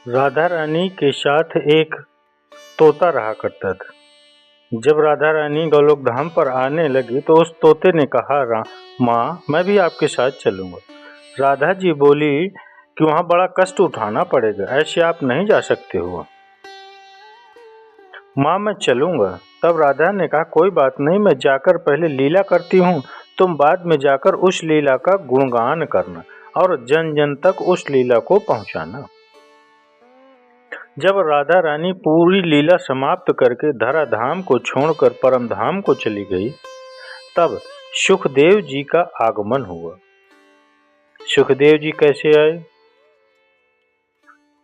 राधा रानी के साथ एक तोता रहा करता था। जब राधा रानी गोलोक धाम पर आने लगी तो उस तोते ने कहा, माँ मैं भी आपके साथ चलूंगा। राधा जी बोली कि वहाँ बड़ा कष्ट उठाना पड़ेगा, ऐसे आप नहीं जा सकते हो। माँ मैं चलूंगा। तब राधा ने कहा, कोई बात नहीं, मैं जाकर पहले लीला करती हूँ, तुम बाद में जाकर उस लीला का गुणगान करना और जन जन तक उस लीला को पहुँचाना। जब राधा रानी पूरी लीला समाप्त करके धराधाम को छोड़कर परम धाम को चली गई, तब सुखदेव जी का आगमन हुआ। सुखदेव जी कैसे आए?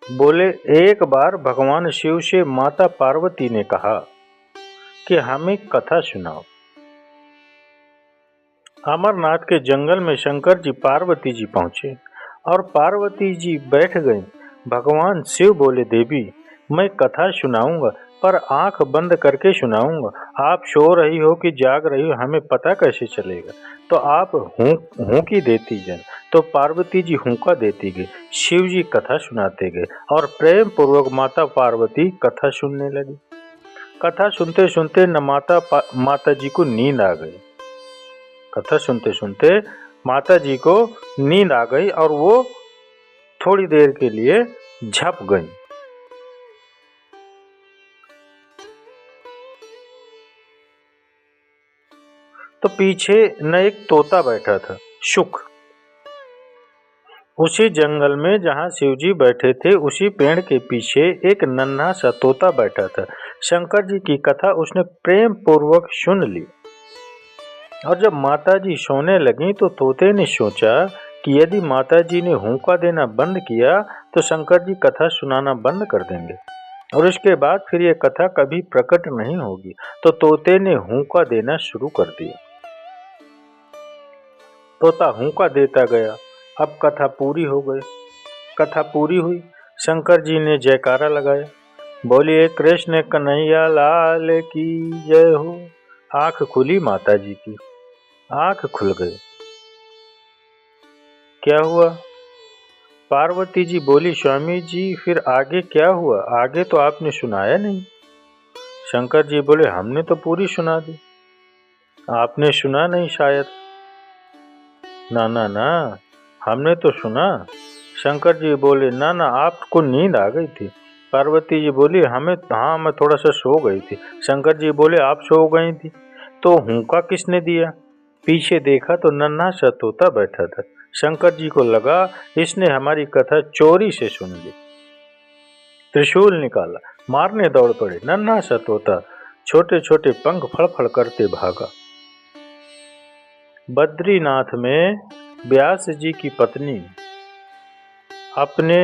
बोले, एक बार भगवान शिव से माता पार्वती ने कहा कि हमें कथा सुनाओ। अमरनाथ के जंगल में शंकर जी पार्वती जी पहुंचे और पार्वती जी बैठ गईं। भगवान शिव बोले, देवी मैं कथा सुनाऊंगा पर आंख बंद करके सुनाऊंगा। आप सो रही हो कि जाग रही हो हमें पता कैसे चलेगा? तो आप हुंकी देती जाए। तो पार्वती जी हुंका देती गई, शिव जी कथा सुनाते गए और प्रेम पूर्वक माता पार्वती कथा सुनने लगी। कथा सुनते सुनते न माता जी को नींद आ गई। कथा सुनते सुनते माता जी को नींद आ गई और वो थोड़ी देर के लिए झप गई। तो पीछे न एक तोता बैठा था, शुक। उसी जंगल में जहाँ शिवजी बैठे थे, उसी पेड़ के पीछे एक नन्हा सा तोता बैठा था। शंकर जी की कथा उसने प्रेम पूर्वक सुन ली और जब माता जी सोने लगी तो तोते ने सोचा कि यदि माता जी ने हुंका देना बंद किया तो शंकर जी कथा सुनाना बंद कर देंगे और इसके बाद फिर ये कथा कभी प्रकट नहीं होगी। तो तोते ने हुंका देना शुरू कर दिया। तोता हुंका देता गया। अब कथा पूरी हो गई। कथा पूरी हुई। शंकर जी ने जयकारा लगाया, बोलिए कृष्ण कन्हैया लाल की जय हो। आंख खुली माता जी की, आंख खुल गई। क्या हुआ? पार्वती जी बोली, स्वामी जी फिर आगे क्या हुआ? आगे तो आपने सुनाया नहीं। शंकर जी बोले, हमने तो पूरी सुना दी, आपने सुना नहीं शायद। ना ना ना, हमने तो सुना। शंकर जी बोले, ना ना आपको नींद आ गई थी। पार्वती जी बोली, हाँ मैं थोड़ा सा सो गई थी। शंकर जी बोले, आप सो गई थी तो हुंका किसने दिया? पीछे देखा तो नन्हा सा तोता बैठा था। शंकर जी को लगा इसने हमारी कथा चोरी से सुन ली। त्रिशूल निकाला, मारने दौड़ पड़े। नन्हा सा तोता छोटे छोटे पंख फड़फड़ करते भागा। बद्रीनाथ में व्यास जी की पत्नी अपने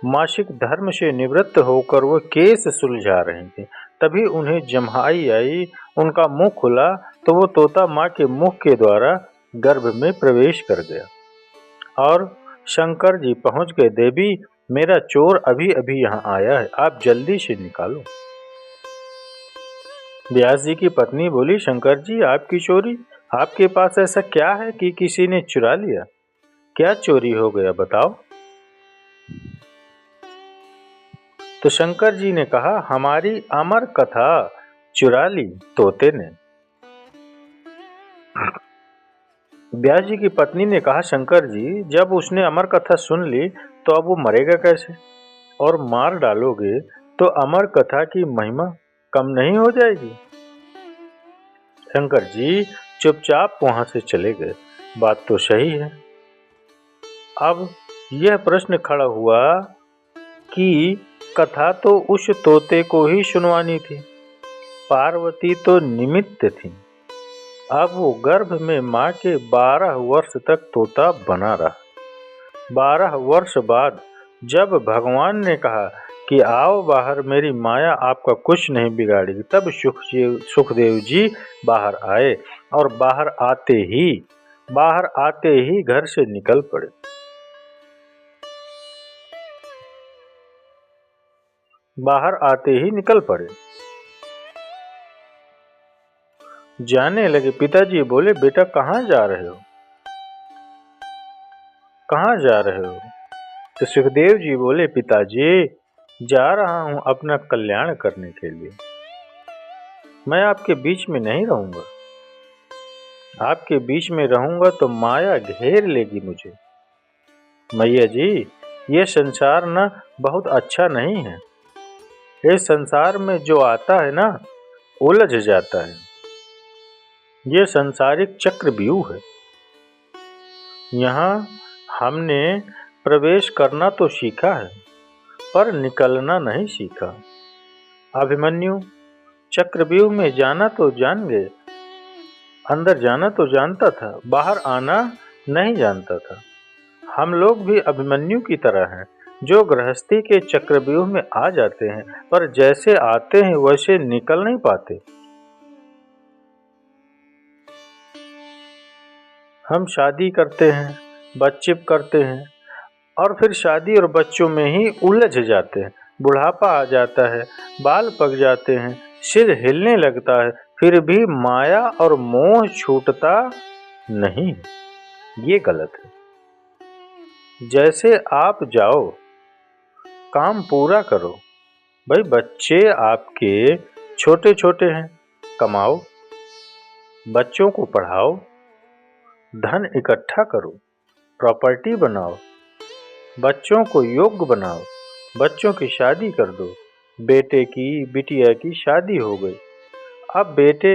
मासिक धर्म से निवृत्त होकर वो केस सुलझा रही थी। तभी उन्हें जम्हाई आई। उनका मुंह खुला तो वो तोता माँ के मुख के द्वारा गर्भ में प्रवेश कर गया और शंकर जी पहुंच गए। देवी मेरा चोर अभी अभी यहाँ आया है, आप जल्दी से निकालो। व्यास जी की पत्नी बोली, शंकर जी आपकी चोरी? आपके पास ऐसा क्या है कि किसी ने चुरा लिया? क्या चोरी हो गया बताओ। तो शंकर जी ने कहा, हमारी अमर कथा चुरा ली तोते ने। व्यास जी की पत्नी ने कहा, शंकर जी जब उसने अमर कथा सुन ली तो अब वो मरेगा कैसे? और मार डालोगे तो अमर कथा की महिमा कम नहीं हो जाएगी? शंकर जी चुपचाप वहां से चले गए। बात तो सही है। अब यह प्रश्न खड़ा हुआ कि कथा तो उस तोते को ही सुनवानी थी, पार्वती तो निमित्त थी। अब वो गर्भ में माँ के 12 वर्ष तक तोता बना रहा। 12 वर्ष बाद जब भगवान ने कहा कि आओ बाहर, मेरी माया आपका कुछ नहीं बिगाड़ेगी, तब सुखदेव जी बाहर आए और बाहर आते ही घर से निकल पड़े। बाहर आते ही निकल पड़े। जाने लगे। पिताजी बोले, बेटा कहाँ जा रहे हो? कहाँ जा रहे हो? तो सुखदेव जी बोले, पिताजी जा रहा हूँ अपना कल्याण करने के लिए। मैं आपके बीच में नहीं रहूंगा। आपके बीच में रहूंगा तो माया घेर लेगी मुझे। मैया जी, ये संसार ना बहुत अच्छा नहीं है। इस संसार में जो आता है ना, उलझ जाता है। ये संसारिक चक्रव्यूह है। यहाँ हमने प्रवेश करना तो सीखा है, पर निकलना नहीं सीखा। अभिमन्यु चक्रव्यूह में जाना तो जान गए, अंदर जाना तो जानता था, बाहर आना नहीं जानता था। हम लोग भी अभिमन्यु की तरह हैं, जो गृहस्थी के चक्रव्यूह में आ जाते हैं, पर जैसे आते हैं वैसे निकल नहीं पाते। हम शादी करते हैं, बच्चे करते हैं, और फिर शादी और बच्चों में ही उलझ जाते हैं। बुढ़ापा आ जाता है, बाल पक जाते हैं, सिर हिलने लगता है, फिर भी माया और मोह छूटता नहीं। ये गलत है। जैसे आप जाओ, काम पूरा करो। भाई, बच्चे आपके छोटे छोटे हैं, कमाओ, बच्चों को पढ़ाओ, धन इकट्ठा करो, प्रॉपर्टी बनाओ, बच्चों को योग्य बनाओ, बच्चों की शादी कर दो। बेटे की बिटिया की शादी हो गई, अब बेटे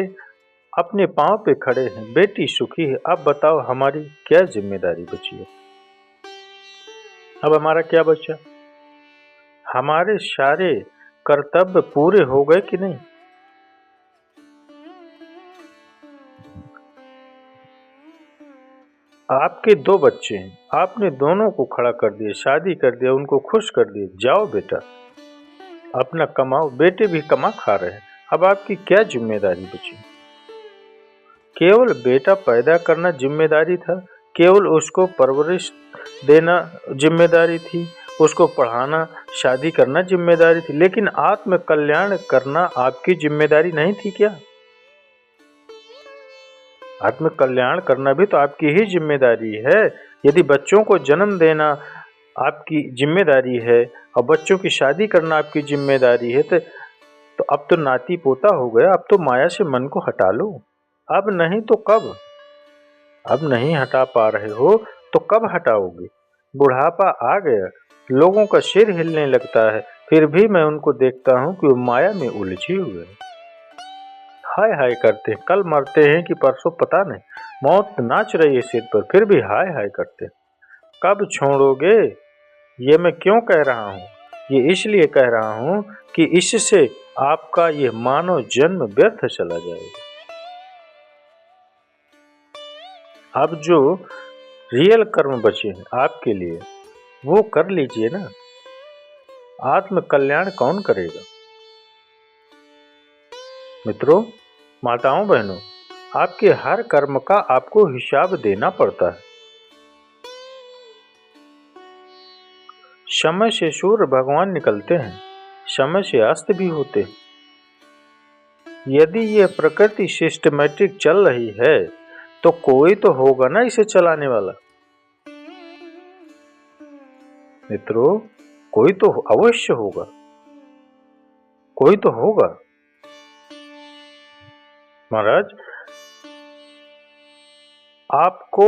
अपने पांव पे खड़े हैं, बेटी सुखी है। अब बताओ हमारी क्या जिम्मेदारी बची है? अब हमारा क्या बचा? हमारे सारे कर्तव्य पूरे हो गए कि नहीं? आपके 2 बच्चे हैं, आपने दोनों को खड़ा कर दिया, शादी कर दिया, उनको खुश कर दिया। जाओ बेटा, अपना कमाओ। बेटे भी कमा खा रहे हैं। अब आपकी क्या जिम्मेदारी बची? केवल बेटा पैदा करना जिम्मेदारी था, केवल उसको परवरिश देना जिम्मेदारी थी, उसको पढ़ाना, शादी करना जिम्मेदारी थी, लेकिन आत्म कल्याण करना आपकी जिम्मेदारी नहीं थी क्या? आत्म कल्याण करना भी तो आपकी ही जिम्मेदारी है। यदि बच्चों को जन्म देना आपकी जिम्मेदारी है और बच्चों की शादी करना आपकी जिम्मेदारी है, तो अब तो नाती पोता हो गया। अब तो माया से मन को हटा लो। अब नहीं तो कब? अब नहीं हटा पा रहे हो तो कब हटाओगे? बुढ़ापा आ गया, लोगों का सिर हिलने लगता है, फिर भी मैं उनको देखता हूँ कि वो माया में उलझे हुए हैं। हाय हाय करते हैं, कल मरते हैं कि परसों पता नहीं। मौत नाच रही है सिर पर, फिर भी हाय हाय करते हैं। कब छोड़ोगे? ये मैं क्यों कह रहा हूँ? ये इसलिए कह रहा हूँ कि इससे आपका ये मानव जन्म व्यर्थ चला जाएगा। अब जो रियल कर्म बचे हैं आपके लिए, वो कर लीजिए ना। आत्म कल्याण कौन करेगा? मित्रों, माताओं बहनों, आपके हर कर्म का आपको हिसाब देना पड़ता है। समय से सूर्य भगवान निकलते हैं, समय से अस्त भी होते हैं। यदि ये प्रकृति सिस्टमैटिक चल रही है तो कोई तो होगा ना इसे चलाने वाला। मित्रों, कोई तो अवश्य होगा, कोई तो होगा। महाराज, आपको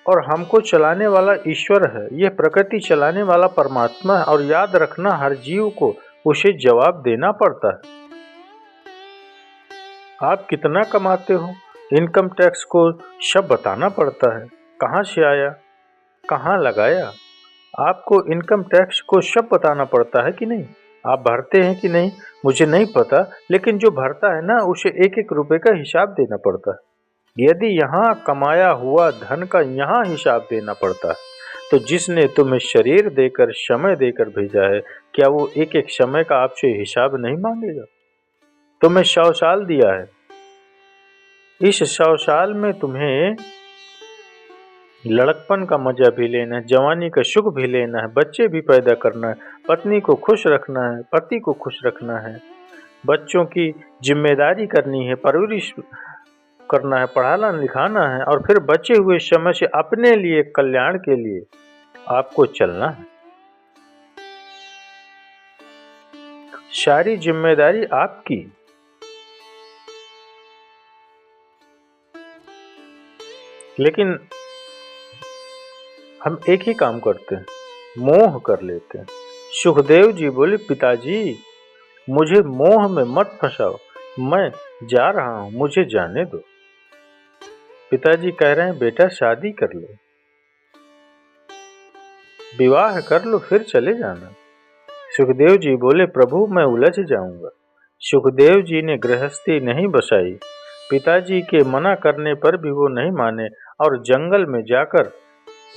और हमको चलाने वाला ईश्वर है, यह प्रकृति चलाने वाला परमात्मा है। और याद रखना, हर जीव को उसे जवाब देना पड़ता है। आप कितना कमाते हो, इनकम टैक्स को सब बताना पड़ता है। कहाँ से आया, कहाँ लगाया, आपको इनकम टैक्स को सब बताना पड़ता है कि नहीं? आप भरते हैं कि नहीं मुझे नहीं पता, लेकिन जो भरता है ना, उसे एक एक रुपए का हिसाब देना पड़ता है। यदि यहाँ कमाया हुआ धन का यहाँ हिसाब देना पड़ता है, तो जिसने तुम्हें शरीर देकर, समय देकर भेजा है, क्या वो एक एक समय का आपसे हिसाब नहीं मांगेगा? तुम्हें 100 साल दिया है, इस 100 साल में तुम्हें लड़कपन का मजा भी लेना है, जवानी का सुख भी लेना है, बच्चे भी पैदा करना है, पत्नी को खुश रखना है, पति को खुश रखना है, बच्चों की जिम्मेदारी करनी है, परवरिश करना है, पढ़ाना लिखाना है, और फिर बचे हुए समय से अपने लिए, कल्याण के लिए आपको चलना है। सारी जिम्मेदारी आपकी। लेकिन हम एक ही काम करते हैं, मोह कर लेते हैं। सुखदेव जी बोले, पिताजी मुझे मोह में मत फंसाओ, मैं जा रहा हूं, मुझे जाने दो। पिताजी कह रहे हैं, बेटा शादी कर लो, विवाह कर लो, फिर चले जाना। सुखदेव जी बोले, प्रभु मैं उलझ जाऊंगा। सुखदेव जी ने गृहस्थी नहीं बसाई। पिताजी के मना करने पर भी वो नहीं माने और जंगल में जाकर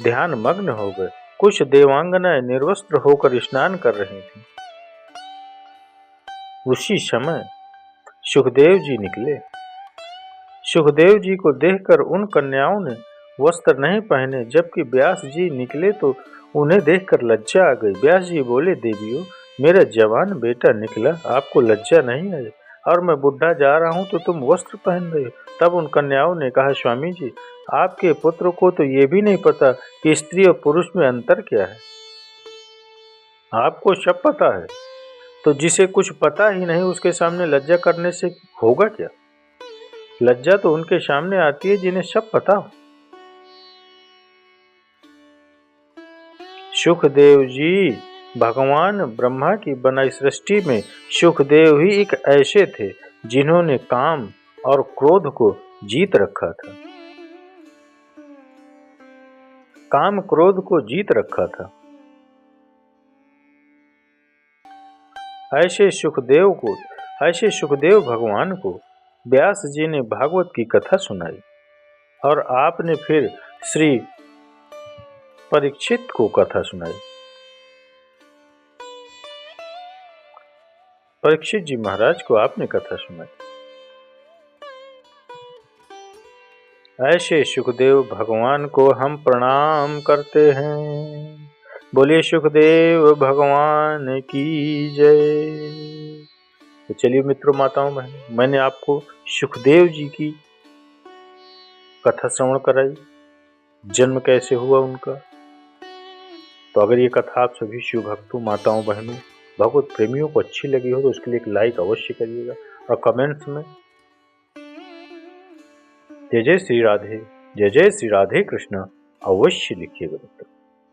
ध्यान मग्न हो गए। कुछ देवांगनाएं निर्वस्त्र होकर स्नान कर रही थीं। उसी समय सुखदेव जी निकले। सुखदेव जी को देखकर उन कन्याओं ने वस्त्र नहीं पहने, जबकि व्यास जी निकले तो उन्हें देखकर लज्जा आ गई। व्यास जी बोले, देवियों मेरा जवान बेटा निकला, आपको लज्जा नहीं आई? और मैं बुढ़ा जा रहा हूं तो तुम वस्त्र पहन रहे हो। तब उन कन्याओं ने कहा, स्वामी जी आपके पुत्र को तो ये भी नहीं पता कि स्त्री और पुरुष में अंतर क्या है। आपको सब पता है, तो जिसे कुछ पता ही नहीं उसके सामने लज्जा करने से होगा क्या? लज्जा तो उनके सामने आती है जिन्हें सब पता हो। सुखदेव जी भगवान ब्रह्मा की बनाई सृष्टि में सुखदेव ही एक ऐसे थे जिन्होंने काम और क्रोध को जीत रखा था। काम क्रोध को जीत रखा था। ऐसे सुखदेव भगवान को व्यास जी ने भागवत की कथा सुनाई और आपने फिर श्री परीक्षित को कथा सुनाई। परीक्षित जी महाराज को आपने कथा सुनाई। ऐसे सुखदेव भगवान को हम प्रणाम करते हैं। बोलिए सुखदेव भगवान की जय। तो चलिए मित्रों, माताओं बहनों, मैंने आपको सुखदेव जी की कथा श्रवण कराई, जन्म कैसे हुआ उनका। तो अगर ये कथा आप सभी शिव भक्तों, माताओं बहनों, भगवत प्रेमियों को अच्छी लगी हो तो उसके लिए एक लाइक अवश्य करिएगा और कमेंट्स में जय जय श्री राधे, जय जय श्री राधे कृष्ण अवश्य लिखिएगा।